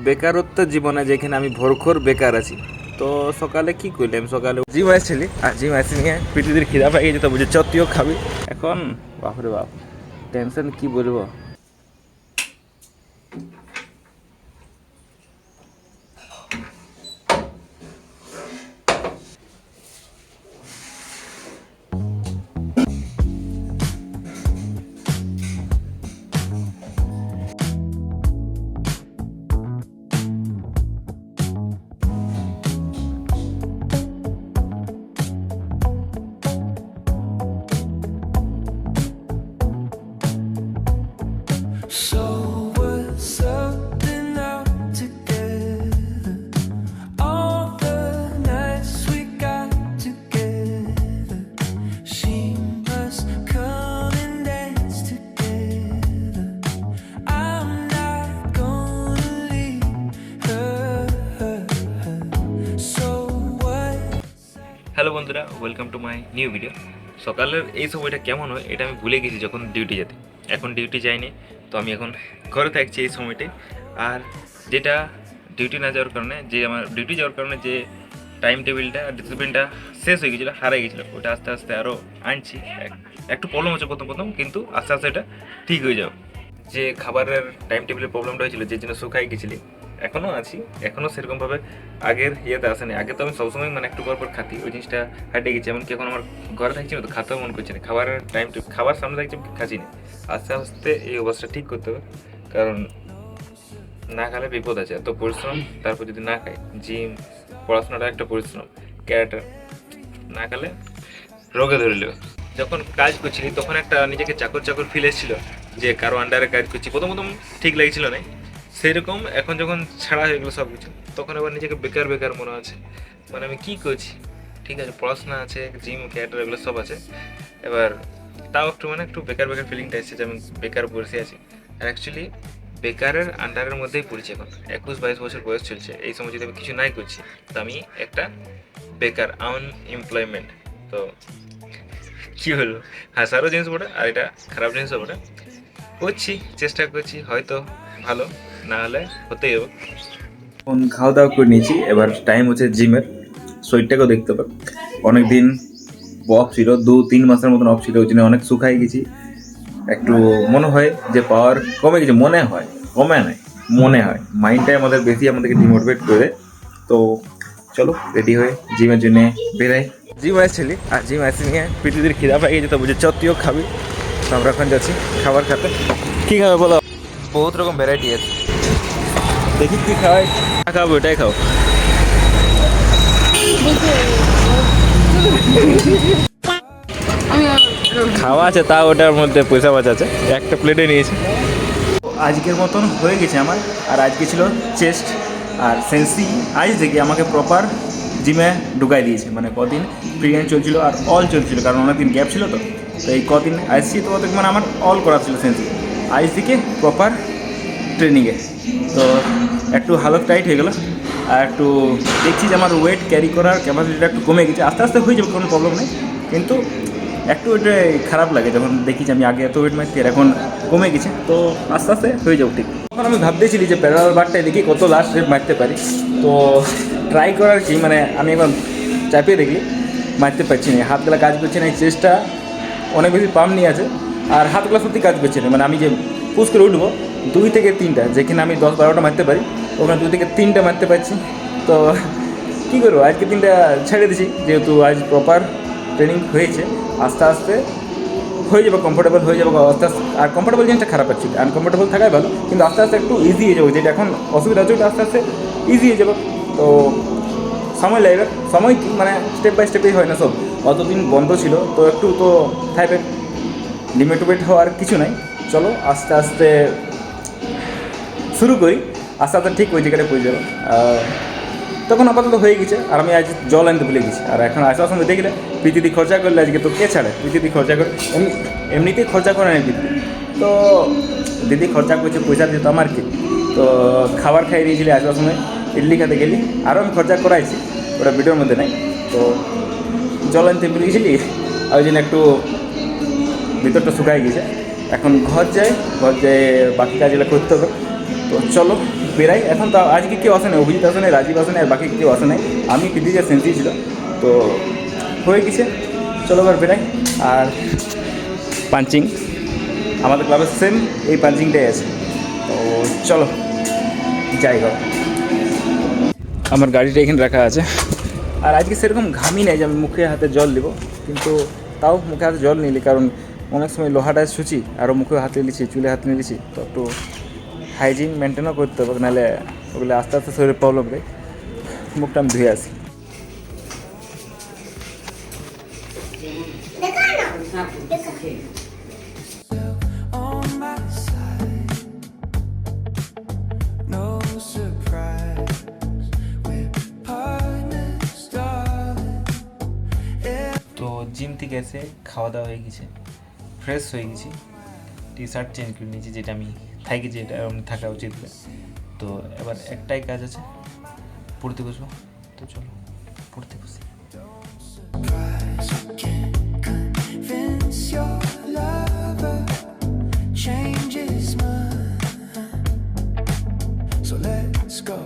বেকারত্ব জীবনে যেখানে আমি ভরখর বেকার আছি, তো সকালে কি করলাম, সকালে জিম আসছিলি আর জিম আসি নিয়ে পিটিদের খিদা পাই গেছে, তো বুঝে চত্তিও খাবি এখন। বাপরে বাপ, টেনশন কি বলবো। So we're something out together. All the nights we got together. She must come and dance together. I'm not gonna leave her. So what? Hello বন্ধুরা, welcome to my new video. সকালের এই সময়টা কেমন হয় এটা আমি ভুলে গেছি যখন ডিউটি যেতে। এখন ডিউটি যাইনি, তো আমি এখন ঘরে থাকছি এই সময়টায়। আর যেটা ডিউটি না যাওয়ার কারণে, যে আমার ডিউটি যাওয়ার কারণে যে টাইম টেবিলটা ডিসিপ্লিনটা শেষ হয়ে গেছিলো, হারাই গেছিলো, ওটা আস্তে আস্তে আরও আনছি। একটু প্রবলেম হচ্ছে প্রথম, কিন্তু আস্তে আস্তে এটা ঠিক হয়ে যাবে। যে খাবারের টাইম টেবিলের প্রবলেমটা হয়েছিল, যে জন্য শুকাই গেছিলি, এখনও আছি, এখনও সেরকমভাবে আগের ইয়েতে আসেনি। আগে তো আমি সবসময় মানে একটু পর খাতি, ওই জিনিসটা হাঁটে গেছি। এমনকি এখন আমার ঘরে থাকছি না, তো খাতেও মন করছে না, খাবারের টাইম খাবার সামনে থাকছি খাচ্ছি না। আস্তে আস্তে এই অবস্থা ঠিক করতে হবে, কারণ না খেলে বিপদ আছে। এত পরিশ্রম, তারপর যদি না খাই, জিম পড়াশোনাটা একটা পরিশ্রম, ক্যারেক্টার না খেলে রোগে ধরে নেবে। যখন কাজ করছিলি তখন একটা নিজেকে চাকর চাকর ফিল এসেছিল, যে কারো আন্ডারে কাজ করছি। প্রথম ঠিক লাগছিল না, সেরকম এখন যখন ছাড়া হয়ে গেলো সব কিছু, তখন এবার নিজেকে বেকার বেকার মনে আছে। মানে আমি কী করছি, ঠিক আছে পড়াশোনা আছে, জিম ক্যারেক্টার এগুলো সব আছে, এবার তাও একটু মানে একটু বেকার বেকার ফিলিংটা এসেছে, যে আমি বেকার বসে আছি। আর অ্যাকচুয়ালি বেকারের আন্ডারের মধ্যেই পড়েছি এখন। 21-22 বছর বয়স চলছে, এই সময় যদি আমি কিছু নাই করছি, তো আমি একটা বেকার, আনএমপ্লয়মেন্ট। তো কী হলো, হাসারও জিনিস বটে আর এটা খারাপ জিনিসও বটে। করছি, চেষ্টা করছি, হয়তো ভালো, না হলে হতেই হবে। এখন খাওয়া দাওয়া করে নিয়েছি, এবার টাইম হচ্ছে জিমের। শরীরটাকেও দেখতে হবে, অনেক দিন অফ ছিল, 2-3 মাসের মতন অফ ছিল, ওই জন্য অনেক শুকাই গেছি। একটু মনে হয় যে পাওয়ার কমে গেছে, মনে হয়, কমে নাই, মনে হয় মাইন্ডটাই আমাদের বেশি আমাদেরকে ডিমোটিভেট করে। তো চলো রেডি হয়ে জিমের জন্য বেরাই। জিম আসছিলি আর জিম আসি নিয়ে পিটিদের খিদা পাই গেছে, তো বুঝে চত্তিও খাবি। তো আমরা এখন যাচ্ছি খাবার খেতে। কী খাবে বলো? বহুত রকম ভ্যারাইটি আছে, দেখি কী খাওয়াই। খাবো ওটাই খাও। খাওয়া আছে, তা ওটার মধ্যে পয়সা বাঁচাচ্ছে, একটা প্লেটে নিয়েছি। আজকের মতন হয়ে গেছে আমার। আর আজকে ছিল চেস্ট আর সেন্সি। আজ থেকে আমাকে প্রপার জিমে ঢুকাই দিয়েছে, মানে কদিন প্রিলিয়ান চলছিল আর অল চলছিল, কারণ অনেকদিন গ্যাপ ছিল। তো এই কদিন আসছি, তো মানে আমার অল করা ছিল সেন্সি। আজ থেকে প্রপার ট্রেনিংয়ে, তো একটু হালত টাইট হয়ে গেলো। আর একটু দেখছি যে আমার ওয়েট ক্যারি করার ক্যাপাসিটিটা একটু কমে গেছে। আস্তে আস্তে হয়ে যাবে, কোনো প্রবলেম নেই, কিন্তু একটু এটা খারাপ লাগে যখন দেখি যে আমি আগে এত ওয়েট মারছি আর এখন কমে গেছে। তো আস্তে আস্তে হয়ে যাবে ঠিক। তখন আমি ভাবতেছিলি যে প্যারাল বারটায় দেখি কত লাস্ট রেপ মারতে পারি। তো ট্রাই করার কি, মানে আমি এখন চাপিয়ে দেখি মারতে পারছি না, হাতগুলা কাজ করছে না, এই চেষ্টা অনেক বেশি পাম্প নিয়ে আছে, আর হাতগুলো সত্যি কাজ করছে না। মানে আমি যে পুশ করে উঠবো 2 থেকে 3টা, যেখানে আমি 10-12টা মারতে পারি, ওখানে 2 থেকে 3টা মারতে পারছি। তো কী করবো, আজকে 3টা ছেড়ে দিছি, যেহেতু আজ প্রপার ট্রেনিং হয়েছে। আস্তে আস্তে হয়ে যাবে, কমফোর্টেবল হয়ে যাবে আস্তে আস্তে। আর কমফোর্টেবল জিনিসটা খারাপ আছে, আনকমফোর্টেবল থাকাই ভালো, কিন্তু আস্তে আস্তে একটু ইজি হয়ে যাবে। যেটা এখন অসুবিধা হচ্ছে ওটা আস্তে আস্তে ইজি হয়ে যাবে। তো সময় লাগবে, সময় কি মানে স্টেপ বাই স্টেপেই হয় না সব। অতদিন বন্ধ ছিল, তো একটু তো থাকবে, ডিমোটিভেট হওয়ার কিছু নাই। চলো আস্তে আস্তে শুরু করি, আস্তে আস্তে ঠিক ওই জায়গাটা পৌঁছে যাবো। তখন আপাতত হয়ে গেছে। আর আমি আজ জল আনতে ভুলে গেছি, আর এখন আসার সময় দেখলে প্রীতিদি খরচা করলে, আজকে তো কে ছাড়ে, প্রীতিদি খরচা করে, এমনিতেই খরচা করে না দিদি। তো দিদি খরচা করছে, পয়সা দিত আমার কি। তো খাবার খাইয়ে দিয়েছিলি আসার সময়, ইডলি খেতে গেলি, আরও আমি খরচা করাইছি, ওটা ভিডিওর মধ্যে নাই। তো জল আনতে ভুলে গেছিলি, ওই জন্য একটু ভিতরটা শুকাই গেছে। এখন ঘর যাই, ঘর যেয়ে বাকি কাজগুলো করতে হবে। তো চলো বেরাই। এখন তো আজকে কেউ আসে না, অভিজিৎ আসে নাই, রাজীব আসে নাই, আর বাকি কেউ আসে নাই, আমি কৃতিকা সেন্সি ছিল। তো হয়ে গেছে, চলো এবার বেরাই। আর পাঞ্চিং আমাদের ক্লাবের সেম এই পাঞ্চিংটাই আছে, তো চলো যাই হোক। আমার গাড়িটা এখানে রাখা আছে। আর আজকে সেরকম ঘামই নেই যে আমি মুখে হাতে জল দেবো, কিন্তু তাও মুখে হাতে জল নিলি, কারণ অনেক সময় লোহাটা ছুঁচি, আরও মুখে হাতে নিয়েছি, চুলে হাতে নিয়েছি, তো একটু হাইজিন মেনটেনও করতে হবে, নাহলে ওগুলো আস্তে আস্তে শরীরে প্রবলেম দেয়। মুখটা আমি ধুয়ে আসি। on my side. No surprise, we're partners, darling. তো জিম থেকে এসে খাওয়া দাওয়া হয়ে গেছে, ফ্রেশ হয়ে গেছি, টি শার্ট চেঞ্জ করে নিয়েছি, যেটা আমি থাকি, যেটা থাকা উচিত। তো এবার একটাই কাজ আছে, পড়তে বসবো। তো চলো পড়তে বসি। Surprise, I can't convince your lover changes mind. So let's go.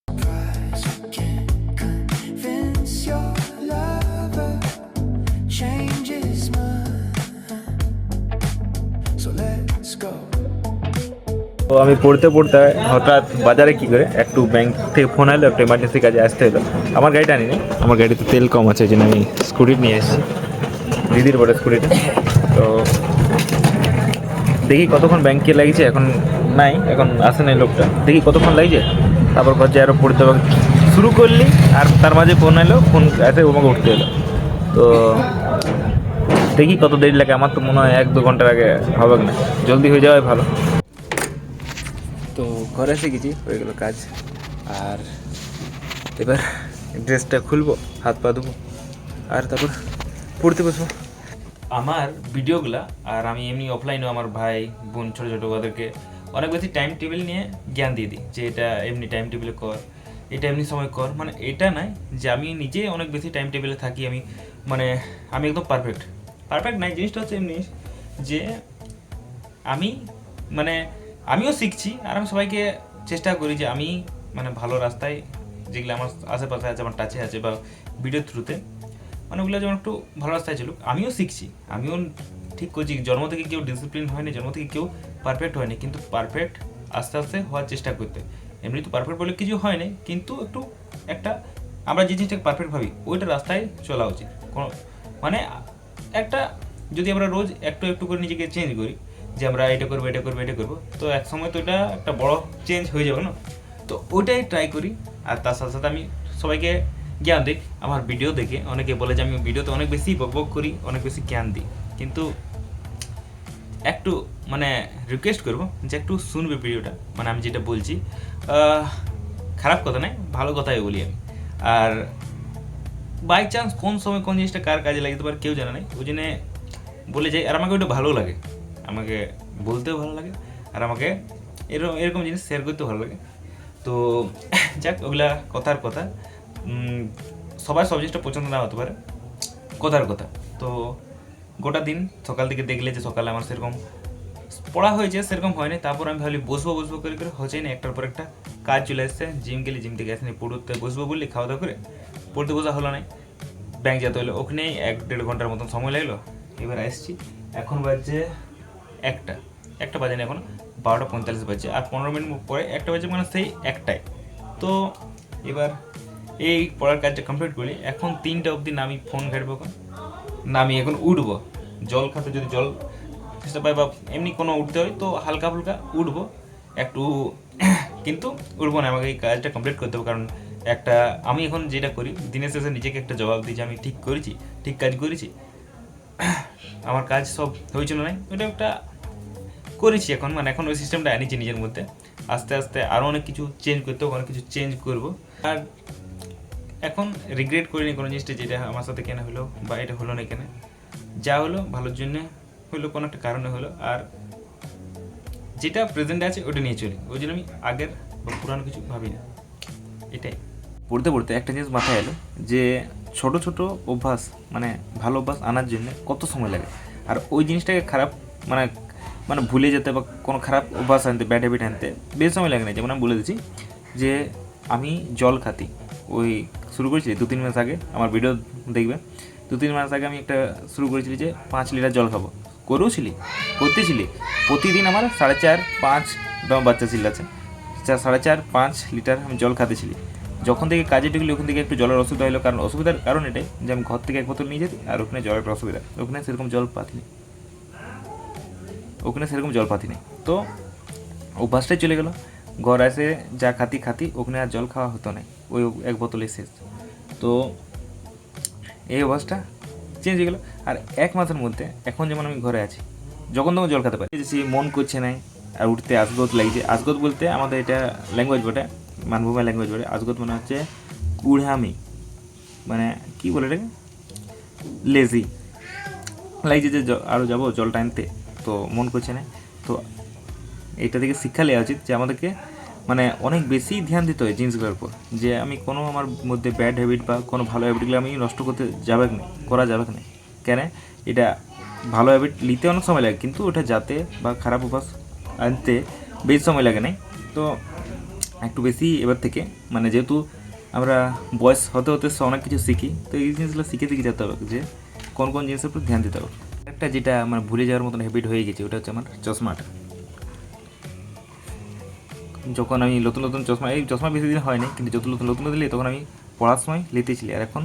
Surprise, I can't convince your lover changes mind. So let's go. তো আমি পড়তে পড়তে হঠাৎ বাজারে কী করে একটু ব্যাংক থেকে ফোন এলো, একটু এমার্জেন্সি কাজে আসতে হলো। আমার গাড়িটা আনিনি, আমার গাড়িতে তেল কম আছে, এই জন্য আমি স্কুটি নিয়ে এসেছি, দিদির বড় স্কুটিটা। তো দেখি কতক্ষণ ব্যাংকে লাগিয়েছে, এখন নাই, এখন আসে নাই লোকটা, দেখি কতক্ষণ লাগছে। তারপর ঘর যে আরও পড়তে হবে শুরু করলি, আর তার মাঝে ফোন এলো, ফোন এসে ওমাকে উঠতে এলো। তো দেখি কত দেরি লাগে, আমার তো মনে হয় 1-2 ঘন্টার আগে হবে না, জলদি হয়ে যাওয়াই ভালো। তো ঘরে এসে গেছি, হয়ে গেল কাজ। আর এবার ড্রেসটা খুলবো, হাত পা ধুবো, আর তারপর পড়তে বসবো। আমার ভিডিওগুলা, আর আমি এমনি অফলাইনেও আমার ভাই বোন ছোটো ছোটো ওদেরকে অনেক বেশি টাইম টেবিল নিয়ে জ্ঞান দিয়ে দিই, যে এটা এমনি টাইম টেবিলে কর, এটা এমনি সময় কর। মানে এটা নয় যে আমি নিজে অনেক বেশি টাইম টেবিলে থাকি, আমি একদম পারফেক্ট নাই। জিনিসটা হচ্ছে এমনি যে আমি আমিও শিখছি, আর আমি সবাইকে চেষ্টা করি যে আমি ভালো রাস্তায়, যেগুলো আমার আশেপাশে আছে, আমার টাচে আছে, বা ভিডিও থ্রুতে ওগুলো যেমন একটু ভালো রাস্তায় চলুক। আমিও শিখছি, আমিও ঠিক করছি। জন্ম থেকে কেউ ডিসিপ্লিন হয়নি, জন্ম থেকে কেউ পারফেক্ট হয়নি, কিন্তু পারফেক্ট আস্তে আস্তে হওয়ার চেষ্টা করতে। এমনি তো পারফেক্ট বলে কিছু হয় না, কিন্তু একটা আমরা যে জিনিসটাকে পারফেক্ট ভাবি, ওইটা রাস্তায় চলা উচিত। কোনো একটা যদি আমরা রোজ একটু একটু করে নিজেকে চেঞ্জ করি, যে আমরা এটা করবো, তো এক সময় তো এটা একটা বড় চেঞ্জ হয়ে যাবে না। তো ওইটাই ট্রাই করি। আর তার সাথে সাথে আমি সবাইকে জ্ঞান দিই। আমার ভিডিও দেখে অনেকে বলে যে আমি ভিডিওতে অনেক বেশি বকবক করি, অনেক বেশি জ্ঞান দিই, কিন্তু একটু রিকোয়েস্ট করবো যে একটু শুনবে ভিডিওটা, আমি যেটা বলছি খারাপ কথা নয়, ভালো কথাই বলি আমি। আর বাই চান্স কোন সময় কোন জিনিসটা কার কাজে লাগতে পারে কেউ জানে নাই, ওই জন্যে বলে যাই। আর আমাকে ওইটা ভালো লাগে, আমাকে বলতেও ভালো লাগে, আর আমাকে এরকম জিনিস শেয়ার করতেও ভালো লাগে। তো যাক, ওগুলা কথার কথা, সবার সব জিনিসটা পছন্দ না হতে পারে, কথার কথা। তো গোটা দিন সকাল থেকে দেখলে যে সকালে আমার সেরকম পড়া হয়েছে, সেরকম হয়নি। তারপর আমি ভাবলি বসবো করে হচ্ছে না, একটার পর একটা কাজ চলে আসছে। জিম গেলি, জিম থেকে আসেনি, পড়তে বসবো বললি, খাওয়া দাওয়া করে পড়তে বসা হলো না। ব্যাংক যেতে হলো, ওখানেই 1-1.5 ঘন্টার মতন সময় লাগলো। এবার আসছি, এখন বাজছে একটা বাজে না, এখন 12:45 বাজছে, আর 15 মিনিট পরে একটা বাজে, সেই একটাই। তো এবার এই পড়ার কাজটা কমপ্লিট করি। এখন 3টা অবধি না আমি ফোন ঘাটবো, না আমি এখন উঠবো জল খাতে, যদি জল চেষ্টা পাই বা এমনি কোনো উঠতে হয় তো হালকা ফুলকা উঠবো একটু, কিন্তু উঠবো না। আমাকে এই কাজটা কমপ্লিট করতে হবে, কারণ আমি এখন যেটা করি, দিনের শেষে নিজেকে একটা জবাব দিই যে আমি ঠিক করেছি, ঠিক কাজ করেছি, আমার কাজ সব হয়েছিল না, ওটা একটা করেছি। এখন ওই সিস্টেমটা আনিছি নিজের মধ্যে। আস্তে আস্তে আরও অনেক কিছু চেঞ্জ করতে হবে, অনেক কিছু চেঞ্জ করবো। আর এখন রিগ্রেট করিনি কোনো জিনিসটা, যেটা আমার সাথে কেন হলো বা এটা হলো না কেন, যা হলো ভালোর জন্যে হলো, কোনো একটা কারণে হলো। আর যেটা প্রেজেন্টে আছে ওটা নিয়ে চলি, ওই জন্য আমি আগের বা পুরানো কিছু ভাবি না, এটাই। পড়তে পড়তে একটা জিনিস মাথায় এলো যে ছোট ছোট অভ্যাস মানে ভালো অভ্যাস আনার জন্য কত সময় লাগে, আর ওই জিনিসটাকে খারাপ মানে মানে ভুলে যেতে বা কোনো খারাপ অভ্যাস আনতে, ব্যাড হ্যাবিট আনতে বেশ সময় লাগে না। যেমন আমি বলে দিচ্ছি যে আমি জল খাতি ওই শুরু করেছি 2-3 মাস আগে, আমার ভিডিও দেখবে, 2-3 মাস আগে আমি একটা শুরু করেছিলি যে 5 লিটার জল খাবো, করতেছিলি প্রতিদিন আমার 4.5-5 বাচ্চা চিল্লাচ্ছে 4.5-5 লিটার আমি জল খাতেছিলি। যখন থেকে কাজে ঢুকলি ওখান থেকে একটু জলের অসুবিধা হলো, কারণ অসুবিধার কারণ এটাই যে আমি ঘর থেকে 1 বোতল নিয়ে যেতি আর ওখানে জলের অসুবিধা, ওখানে সেরকম জল পাতি নেই, তো অভ্যাসটাই চলে গেলো। ঘর এসে যা খাতি ওখানে আর জল খাওয়া হতো না, ওই 1 বোতলে শেষ। তো এই অভ্যাসটা চেঞ্জ হয়ে গেলো। আর 1 মাসের মধ্যে এখন যেমন আমি ঘরে আছি, যখন তখন জল খেতে পারি, যে মন করছে না আর উঠতে আজগত লাগছে। আজগত বলতে আমাদের এটা ল্যাঙ্গুয়েজ বটে, মানভূমা ল্যাঙ্গুয়েজ বটে। আজগত মানে হচ্ছে কুড়ামি, মানে কি বলে এটাকে, লেজি লাগছে যে আরও যাবো জল টানতে, তো মন করছে না। তো এটা থেকে শিক্ষা নেওয়া উচিত যে আমাদেরকে মানে অনেক বেশি ধ্যান দিতে হয় জিনিসগুলোর উপর, যে আমি কোনো আমার মধ্যে ব্যাড হ্যাবিট বা কোনো ভালো হ্যাবিটগুলো আমি নষ্ট করা যাবে না। কেন, এটা ভালো হ্যাবিট নিতে অনেক সময় লাগে, কিন্তু ওটা যাতে বা খারাপ অভ্যাস আনতে বেশি সময় লাগে না। তো একটু বেশি এবার থেকে মানে যেহেতু আমরা বয়স হতে হতে অনেক কিছু শিখি, তো এই জিনিসগুলো শিখে যেতে হবে যে কোন কোন জিনিসের উপর ধ্যান দিতে হবে। একটা যেটা আমার ভুলে যাওয়ার মতন হ্যাবিট হয়ে গেছে, ওটা হচ্ছে আমার চশমাটা। যখন আমি নতুন চশমা বেশি দিন হয়নি, কিন্তু যত নতুন দিলে তখন আমি পড়ার সময় নিতেছিলি, আর এখন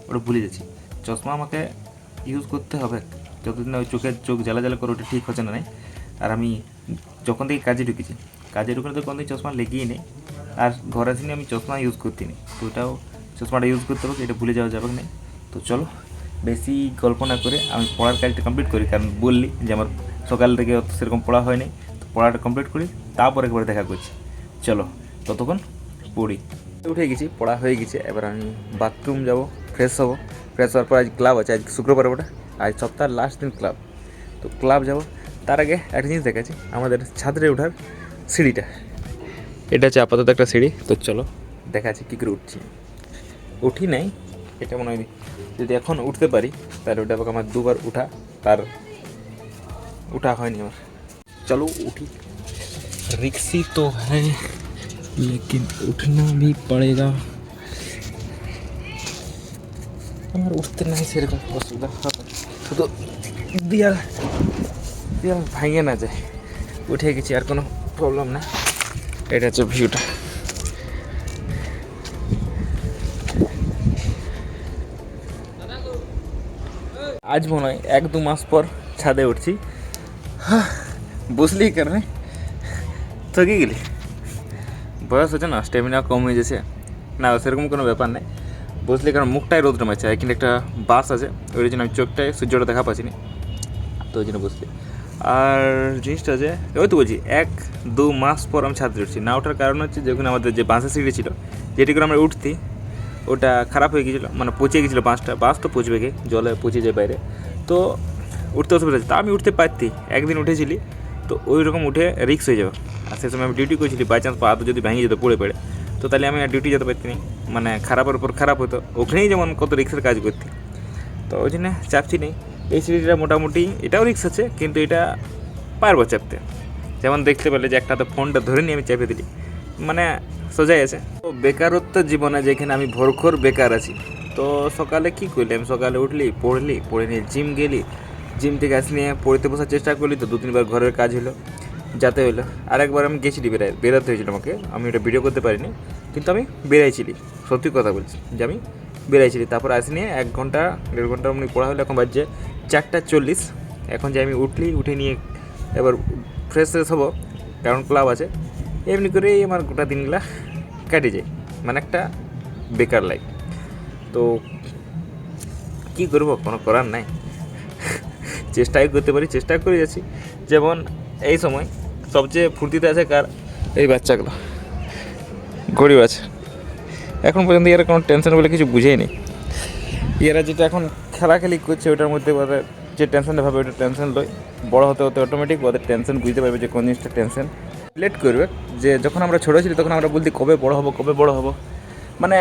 ওটা ভুলে যাচ্ছি। চশমা আমাকে ইউজ করতে হবে, যতদিন ওই চোখ জ্বালা করে ওটা ঠিক হচ্ছে না। আর আমি যখন থেকে কাজে ঢুকেছি তো কোনোদিন চশমা লেগেই নেই, আর ঘরে আসিনি আমি চশমা ইউজ করতে নেই, তো ওটাও চশমাটা ইউজ করতে হবে, এটা ভুলে যাওয়া যাবে না। তো চলো বেশি গল্প না করে আমি পড়ার কাজটা কমপ্লিট করি, কারণ বললি যে আমার সকাল থেকে সেরকম পড়া হয়নি, তো পড়াটা কমপ্লিট করি, তারপরে একবারে দেখা করছি। চলো ততক্ষণ পড়ি। উঠে গেছি, পড়া হয়ে গেছে, এবার আমি বাথরুম যাব, ফ্রেশ হওয়ার পর আজ ক্লাব আছে, আজ শুক্রবার ওটা, আজ সপ্তাহের লাস্ট দিন ক্লাব, তো ক্লাব যাব। তার আগে একটা জিনিস দেখাচ্ছি, আমাদের ছাদে ওঠার সিঁড়িটা, এটা হচ্ছে আপাতত একটা সিঁড়ি। তো চলো দেখাচ্ছি কী করে উঠি নাই, এটা মনে হয় যদি এখন উঠতে পারি তাহলে ওটা আমার 2 বার উঠা হয়নি আমার। চলো উঠি, रिक्सी तो है लेकिन उठना भी पड़ेगा। আমার উঠতে নাই সেরকম অসুবিধা হবে, শুধু দেয়াল ভাঙে না যায়। উঠে গেছি, আর কোনো প্রবলেম না। এটা হচ্ছে ভিউটা। আজ মনে হয় 1-2 মাস পর ছাদে উঠছি। বুঝলি কারণে থকে গেলি, বয়স হচ্ছে না, স্ট্যামিনা কম হয়ে যাচ্ছে না, সেরকম কোনো ব্যাপার নেই। বুঝলি কারণ মুখটাই রোদ্র মারছে, কিন্তু একটা বাস আছে, ওই জন্য আমি চোখটায় সূর্যটা দেখা পাচ্ছি না, তো ওই জন্য বুঝলি। আর জিনিসটা যে ওই তো বলছি 1-2 মাস পর আমি ছাদে উঠছি। না ওঠার কারণ হচ্ছে যখন আমাদের যে বাসের সিঁড়ি ছিল, যেটি করে আমরা উঠতি, ওটা খারাপ হয়ে গিয়েছিলো, মানে পচে গেছিলো বাস তো পচবে গিয়ে, জলে পচে যায় বাইরে, তো উঠতে অসুবিধা হচ্ছে। তা আমি উঠতে পারতি, একদিন উঠেছিলি, তো ওই রকম উঠে রিক্স হয়ে যাবে। আর সেই সময় আমি ডিউটি করেছিলি, বাই চান্স পা তো যদি ভেঙে যেত পড়ে, তো তাহলে আমি আর ডিউটি যেতে পারতি না, মানে খারাপের উপর খারাপ হতো, ওখানেই যেমন কত রিক্সের কাজ করতি, তো ওই জন্য চাপছি নেই। এই সিঁড়িটা মোটামুটি এটাও রিক্স আছে, কিন্তু এটা পারবো চাপতে। যেমন দেখতে পেলে যে একটা হাতে ফোনটা ধরে নিয়ে আমি চেপে দিলি, মানে সোজাই আছে। তো বেকারত্ব জীবনে যেখানে আমি ভোরখোর বেকার আছি, তো সকালে কী করলাম, সকালে উঠলি, পড়ে নিয়ে জিম থেকে আসি নিয়ে পড়তে বসার চেষ্টা করলি, তো 2-3 বার ঘরের কাজ হলো, যাতে হলো। আরেকবার আমি গেছিলি বেরাতে হয়েছিল আমাকে, আমি ওটা ভিডিও করতে পারিনি, কিন্তু আমি বেরাইছিলি, সত্যি কথা বলছি যে আমি বেরাইছিলি। তারপর আসি নিয়ে 1-1.5 ঘন্টার মনে পড়া হলো, এখন বাজছে 4:40। এখন যে আমি উঠে নিয়ে এবার ফ্রেশ হবো, কারণ ক্লাব আছে। এমনি করেই আমার গোটা দিনগুলা কেটে যায়, মানে একটা বেকার লাইফ। তো কী করবো, কোনো করার নাই, চেষ্টাই করতে পারি, চেষ্টা করে যাচ্ছি। যেমন এই সময় সবচেয়ে ফুর্তিতে আছে কার, এই বাচ্চাগুলো গরিব আছে, এখন পর্যন্ত এরা কোনো টেনশন বলে কিছু বুঝেই নেই। এরা যেটা এখন খেলাখেলি করছে ওটার মধ্যে ওদের যে টেনশনটা ভাবে ওটা টেনশন লয়, বড়ো হতে অটোমেটিক ওদের টেনশন বুঝতে পারবে যে কোন জিনিসটা টেনশন রিলেট করবে। যে যখন আমরা ছোটো ছিলি তখন আমরা বলতে কবে বড়ো হবো, মানে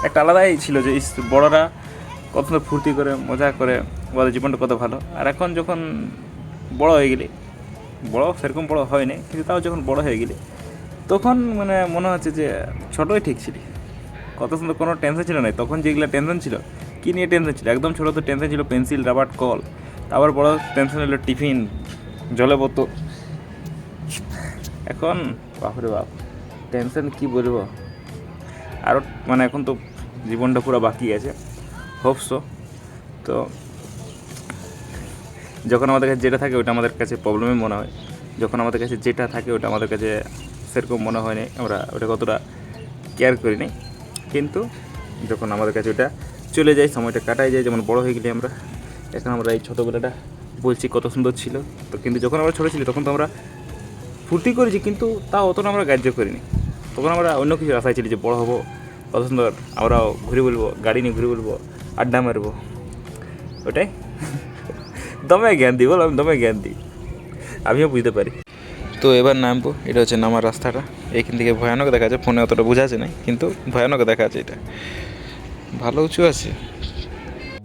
একটা আলাদাই ছিল যে ইস, বড়রা কত সুন্দর ফুর্তি করে মজা করে ওদের জীবনটা কত ভালো। আর এখন যখন বড় হয়ে গেলি, বড় সেরকম বড় হয়নি কিন্তু তাও যখন বড় হয়ে গেলি তখন মানে মনে হচ্ছে যে ছোটোই ঠিক ছিলি, কত সুন্দর, কোনো টেনশন ছিল না। তখন যেগুলো টেনশন ছিল, কী নিয়ে টেনশন ছিল, একদম ছোটো তো টেনশন ছিল পেন্সিল, রাবার, কল। তারপর বড় টেনশন হলো টিফিন, জলে বোতল। এখন বাপরে বাপ, টেনশন কী বলবো। আরও মানে এখন তো জীবনটা পুরো বাকি আছে, হোপসো। তো যখন আমাদের কাছে যেটা থাকে ওটা আমাদের কাছে প্রবলেমই মনে হয়, যখন আমাদের কাছে যেটা থাকে ওটা আমাদের কাছে সেরকম মনে হয় না, আমরা ওটা কতটা কেয়ার করি নাই। কিন্তু যখন আমাদের কাছে ওটা চলে যায়, সময়টা কাটাই যায়, যেমন বড় হয়ে গেলে আমরা, এখন আমরা এই ছোটোবেলাটা বলছি কত সুন্দর ছিল। তো কিন্তু যখন আমরা ছোটো ছিলি তখন তো আমরা ফুর্তি করেছি, কিন্তু তাও অতটা আমরা গ্রাহ্য করিনি। তখন আমরা অন্য কিছু আশায় ছিলি যে বড় হবো, কত সুন্দর আমরাও ঘুরে বলবো, গাড়ি নিয়ে ঘুরে বলবো, আড্ডা মারবো। ওটাই দমে জ্ঞান দিই, বল আমি দমে জ্ঞান দিই, আমিও বুঝতে পারি। তো এবার নামবো, এটা হচ্ছে নামার রাস্তাটা। এইখান থেকে ভয়ানক দেখা যাচ্ছে, ফোনে অতটা বোঝা যাচ্ছে না কিন্তু ভয়ানক দেখা যাচ্ছে। এটা ভালো উঁচু আছে।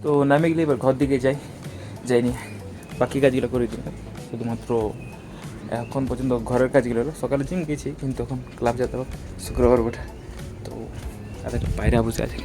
তো নামে গেলে এবার ঘর দিকে যাইনি, বাকি কাজগুলো করে দিই। শুধুমাত্র এখন পর্যন্ত ঘরের কাজগুলো হলো। সকালে জিম গেছি কিন্তু এখন ক্লাব যেতে হবে, শুক্রবার ওঠা। তো তাদের বাইরে বসে আছে।